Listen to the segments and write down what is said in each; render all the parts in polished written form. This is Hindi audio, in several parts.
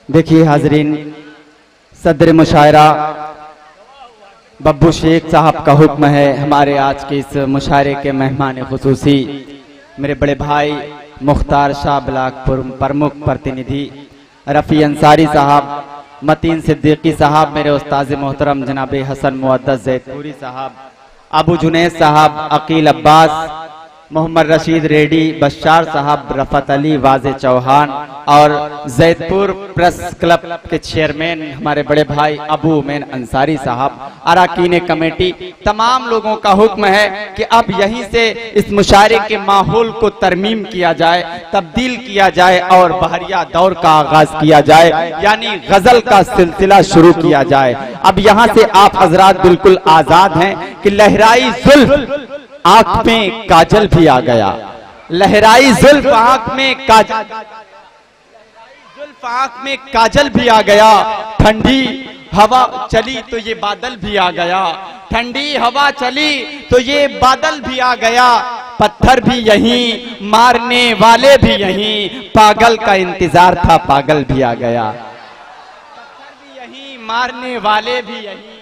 देखिए हाजरीन, सदर मुशायरा बब्बू शेख साहब का हुक्म है। हमारे आज के इस मुशायरे के मेहमान खुसूसी मेरे बड़े भाई मुख्तार शाह ब्लाक प्रमुख प्रतिनिधि रफ़ी अंसारी साहब, मतीन सिद्दीकी साहब, मेरे उस्ताद मोहतरम जनाब हसन मुअद्दस जैतपुरी साहब, अबू जुनैद साहब, अकील अब्बास, मोहम्मद रशीद रेडी, बशार साहब, रफत अली, वाजे चौहान और जैतपुर प्रेस क्लब के चेयरमैन हमारे बड़े भाई अबू उमैन अंसारी साहब, अरकान कमेटी, तमाम लोगों का हुक्म है कि अब यहीं से इस मुशायरे के माहौल को तरमीम किया जाए, तब्दील किया जाए और बहरिया दौर का आगाज किया जाए, यानी गजल का सिलसिला शुरू किया जाए। अब यहाँ से आप हजरात बिल्कुल आजाद हैं कि लहराई जुल्फ आंख में काजल भी आ गया, लहराई जुल्फ आंख में काजल, जुल्फ आंख में काजल भी आ गया, ठंडी हवा चली तो ये बादल भी आ गया, ठंडी हवा चली तो ये बादल भी आ गया, पत्थर भी यहीं, मारने वाले भी यहीं, पागल का इंतजार था पागल भी आ गया, पत्थर भी यहीं, मारने वाले भी यहीं,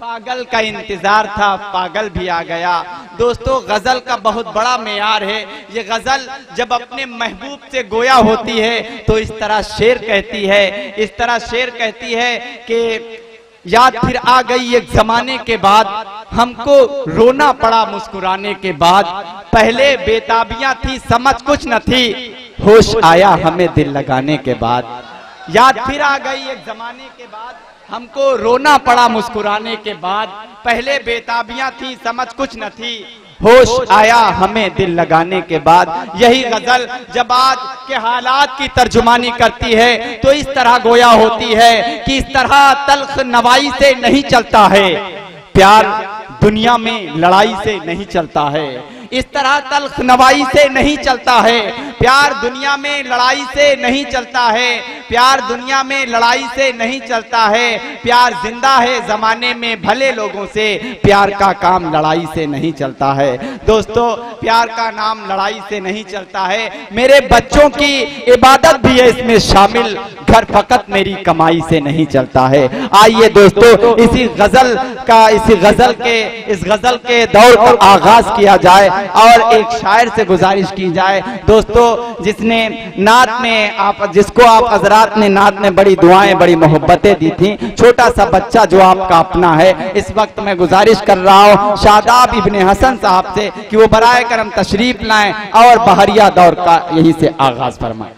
पागल का इंतजार था पागल भी आ गया। दोस्तों, गजल का बहुत बड़ा मेयार है। ये गजल जब अपने महबूब से गोया होती है तो इस तरह शेर कहती है, इस तरह शेर कहती है कि याद फिर आ गई एक जमाने के बाद, हमको रोना पड़ा मुस्कुराने के बाद, पहले बेताबियां थी समझ कुछ न थी, होश आया हमें दिल लगाने के बाद। याद फिर आ गई एक जमाने के बाद, हमको रोना पड़ा मुस्कुराने के बाद, पहले बेताबियां थी समझ कुछ न थी, होश आया हमें दिल लगाने के बाद। यही गजल जब आज के हालात की तर्जुमानी करती है तो इस तरह गोया होती है कि इस तरह तल्ख नवाई से नहीं चलता है, प्यार दुनिया में लड़ाई से नहीं चलता है, इस तरह तल्ख नवाई से नहीं चलता है, प्यार दुनिया में लड़ाई से नहीं चलता है, प्यार दुनिया में लड़ाई से नहीं चलता है, प्यार जिंदा है जमाने में भले लोगों से, प्यार का काम लड़ाई से नहीं चलता है। दोस्तों, प्यार का नाम लड़ाई से नहीं चलता है। मेरे बच्चों की इबादत भी है इसमें शामिल, घर फकत मेरी कमाई से नहीं चलता है। आइए दोस्तों, इस गजल के दौर का आगाज किया जाए और एक शायर से गुजारिश की जाए। दोस्तों, जिसने नात में जिसको आप हजरात ने नात में बड़ी दुआएं बड़ी मोहब्बतें दी थी, छोटा सा बच्चा जो आपका अपना है, इस वक्त मैं गुजारिश कर रहा हूँ शादाब इब्ने हसन साहब से कि वो बराए करम तशरीफ लाएं और बहरिया दौर का यहीं से आगाज फरमाएं।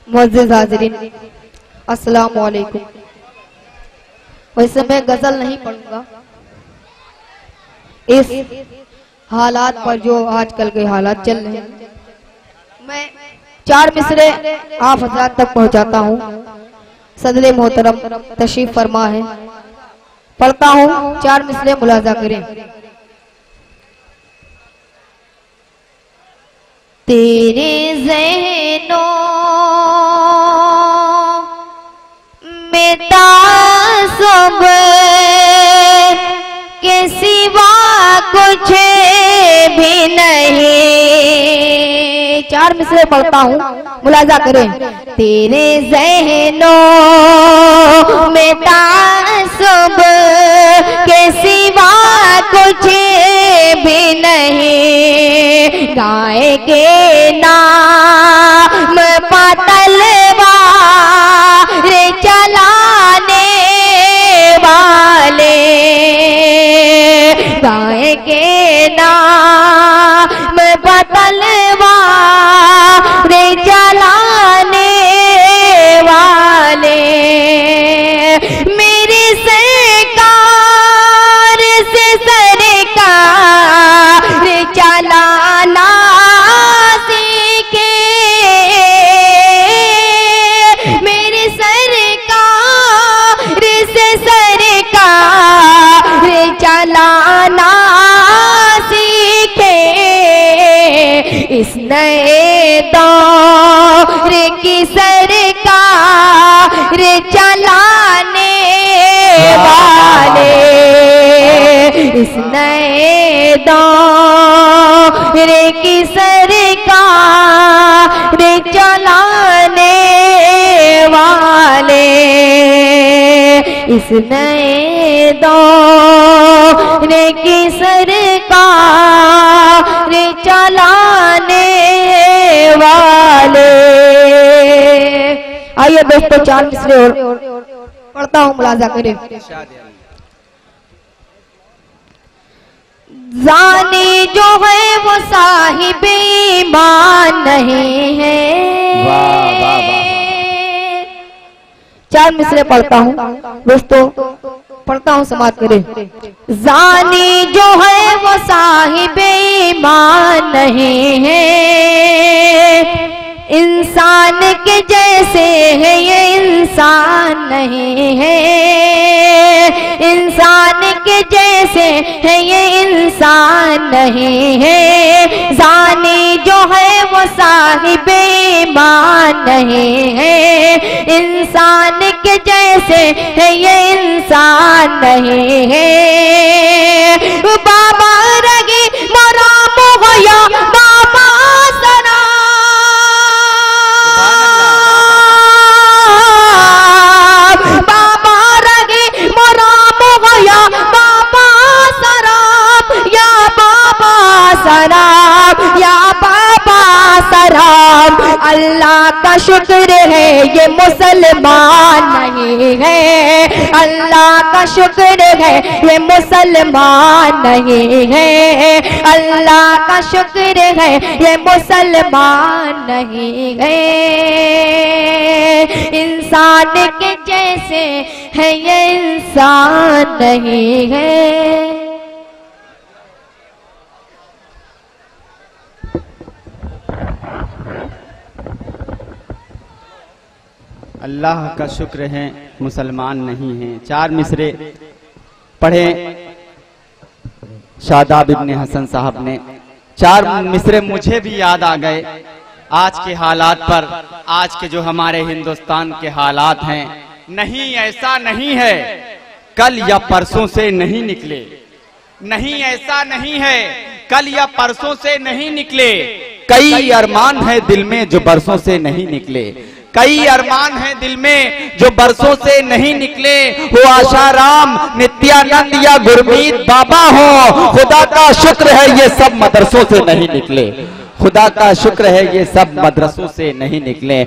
मुअज़्ज़िज़ हाज़िरीन, अस्सलामु अलैकुम। वैसे मैं गजल नहीं पढ़ूंगा, इस हालात पर जो आजकल के हालात चल रहे हैं, मैं 4 मिसरे आप हज़रात तक पहुंचाता हूं। सदरे मोहतरम तशरीफ फरमा है, पढ़ता हूं, 4 मिसरे मुलाजा करें। तेरे ज़हनों में तासुब के सिवा कुछ भी नहीं। 4 मिसरे पढ़ता हूँ, मुलाजा करें। तेरे ज़हनों में तासुब के सिवा कुछ भी नहीं, गाय के नाम पतलवार चलाने वाले, गाय के नाम पतलवार चलाने वाले, मेरे सरकार से सरकार चलाना सीखे, मेरे सरकार से सरकार चलाना सीखे। इस नए दौर की सरकार चलाने वाले, इस नए दौर की सरकार चलाने वाले, इस नए दौर की सरकार चलाने वाले। आइए दोस्तों 4 मिसरे और पढ़ता हूँ, मुलाजा करें। जानी जो है वो साहिब ईमान नहीं है। वाह वाह वाह। 4 मिसरे पढ़ता हूँ दोस्तों, पढ़ता हूँ, समाप्त करें। जानी जो है वो साहिब ईमान नहीं है, इंसान के जैसे है ये इंसान नहीं है, इंसान के जैसे है ये इंसान नहीं है। जानी जो है वो साहिब ईमान नहीं है, इंसान के जैसे है ये इंसान नहीं है। बाबा रगी मोरा मोहया बाबा सना, बाबा रगी मोरा मोहया बाबा सराम, या बाबा सराम, या बाबा सराम। अल्लाह का शुक्र है ये मुसलमान नहीं है, अल्लाह का शुक्र है ये मुसलमान नहीं है, अल्लाह का शुक्र है ये मुसलमान नहीं है। इंसान के जैसे है ये इंसान नहीं है। अल्लाह का शुक्र है मुसलमान नहीं हैं। 4 मिसरे पढ़े शादाब इब्ने हसन साहब ने। 4 मिसरे मुझे भी याद आ गए आज के हालात पर, आज के जो हमारे हिंदुस्तान के हालात हैं। नहीं ऐसा नहीं है कल या परसों से नहीं निकले, नहीं ऐसा नहीं है कल या परसों से नहीं निकले। कई अरमान है दिल में जो बरसों से नहीं निकले, कई अरमान है दिल में जो बरसों से नहीं निकले। हो आशाराम नित्यानंद या गुरमीत बाबा हो, खुदा का शुक्र है ये सब मदरसों से नहीं निकले, खुदा का शुक्र है ये सब मदरसों से नहीं निकले।